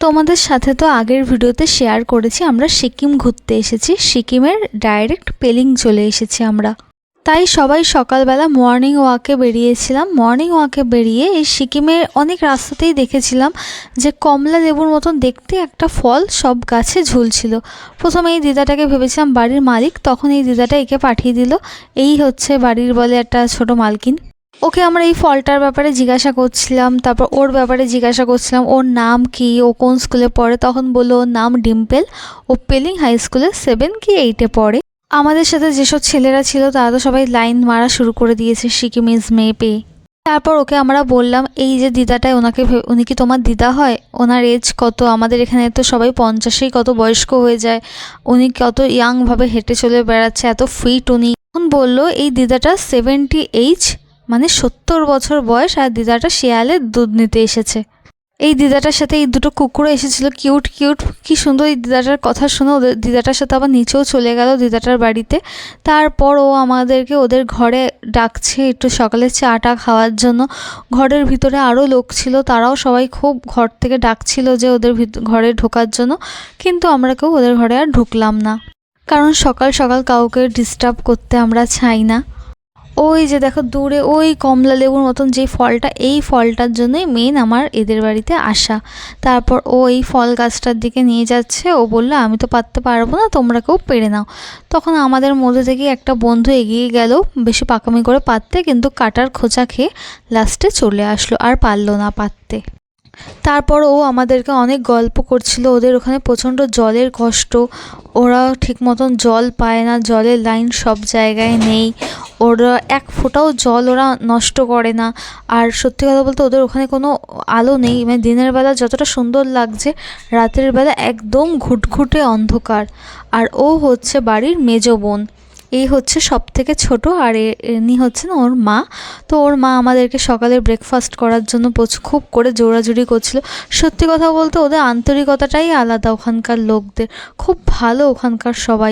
তোমাদের সাথে তো আগের ভিডিওতে শেয়ার করেছি আমরা সিকিম ঘুরতে এসেছি। সিকিমের ডাইরেক্ট পেলিং চলে এসেছি আমরা। তাই সবাই সকালবেলা মর্নিং ওয়াকে বেরিয়েছিলাম। মর্নিং ওয়াকে বেরিয়ে এই সিকিমের অনেক রাস্তাতেই দেখেছিলাম যে কমলা লেবুর মতন দেখতে একটা ফল সব গাছে ঝুলছিল। প্রথমে এই দিদাটাকে ভেবেছিলাম বাড়ির মালিক, তখন এই দিদাটা একে পাঠিয়ে দিল এই হচ্ছে বাড়ির বলে একটা ছোট মালকিন। ওকে আমরা এই ফলটার ব্যাপারে জিজ্ঞাসা করছিলাম, তারপর ওর ব্যাপারে জিজ্ঞাসা করছিলাম ওর নাম কি, ও কোন স্কুলে পড়ে। তখন বললো ওর নাম ডিম্পেল, ও পেলিং হাই স্কুলে 7 কি 8-এ পড়ে। আমাদের সাথে যেসব ছেলেরা ছিল তারা তো সবাই লাইন মারা শুরু করে দিয়েছে সিকিমিজ মেয়ে পেয়ে। তারপর ওকে আমরা বললাম এই যে দিদাটায় উনি কি তোমার দিদা হয়? ওনার এজ কত? আমাদের এখানে তো সবাই 50-এই কত বয়স্ক হয়ে যায়, উনি কত ইয়াংভাবে হেঁটে চলে বেড়াচ্ছে, এত ফিট উনি। তখন বললো এই দিদাটা 70 মানে 70 বছর বয়স, আর দিদাটা শিয়ালের দুধ নিতে এসেছে। এই দিদাটার সাথে এই দুটো কুকুরও এসেছিল, কিউট কিউট, কি সুন্দর। এই দিদাটার কথা শুনে ওদের দিদাটার সাথে আবার নিচেও চলে গেল দিদাটার বাড়িতে। তারপর ও আমাদেরকে ওদের ঘরে ডাকছে একটু সকালে চাটা খাওয়ার জন্য। ঘরের ভিতরে আরও লোক ছিল, তারাও সবাই খুব ঘর থেকে ডাকছিল যে ওদের ঘরে ঢোকার জন্য, কিন্তু আমরা কেউ ওদের ঘরে আর ঢুকলাম না, কারণ সকাল সকাল কাউকে ডিস্টার্ব করতে আমরা চাই না। ওই যে দেখো দূরে ওই কমলা লেবুর মতন যে ফলটা, এই ফলটার জন্যই মেন আমার এদের বাড়িতে আসা। তারপর ও এই ফল গাছটার দিকে নিয়ে যাচ্ছে, ও বললো আমি তো পারতে পারবো না, তোমরা কেউ পেরে নাও। তখন আমাদের মধ্যে থেকে একটা বন্ধু এগিয়ে গেল বেশি পাকামি করে পারতে, কিন্তু কাটার খোঁচা খেয়ে লাস্টে চলে আসলো, আর পারলো না পারতে। তারপর ও আমাদেরকে অনেক গল্প করছিল, ওদের ওখানে প্রচণ্ড জলের কষ্ট, ওরা ঠিক মতন জল পায় না, জলের লাইন সব জায়গায় নেই, ওরা এক ফোঁটাও জল ওরা নষ্ট করে না। আর সত্যি কথা বলতে ওদের ওখানে কোনো আলো নেই, মানে দিনের বেলা যতটা সুন্দর লাগছে রাতের বেলা একদম ঘুটঘুটে অন্ধকার। আর ও হচ্ছে বাড়ির মেজ বোন, এই হচ্ছে সব থেকে ছোট, আর ইনি হচ্ছেন ওর মা। তো ওর মা আমাদেরকে সকালে ব্রেকফাস্ট করার জন্য খুব করে জোরাজুরি করছিল। সত্যি কথা বলতে ওদের আন্তরিকতাটাই আলাদা, ওখানকার লোকদের খুব ভালো, ওখানকার সবাই।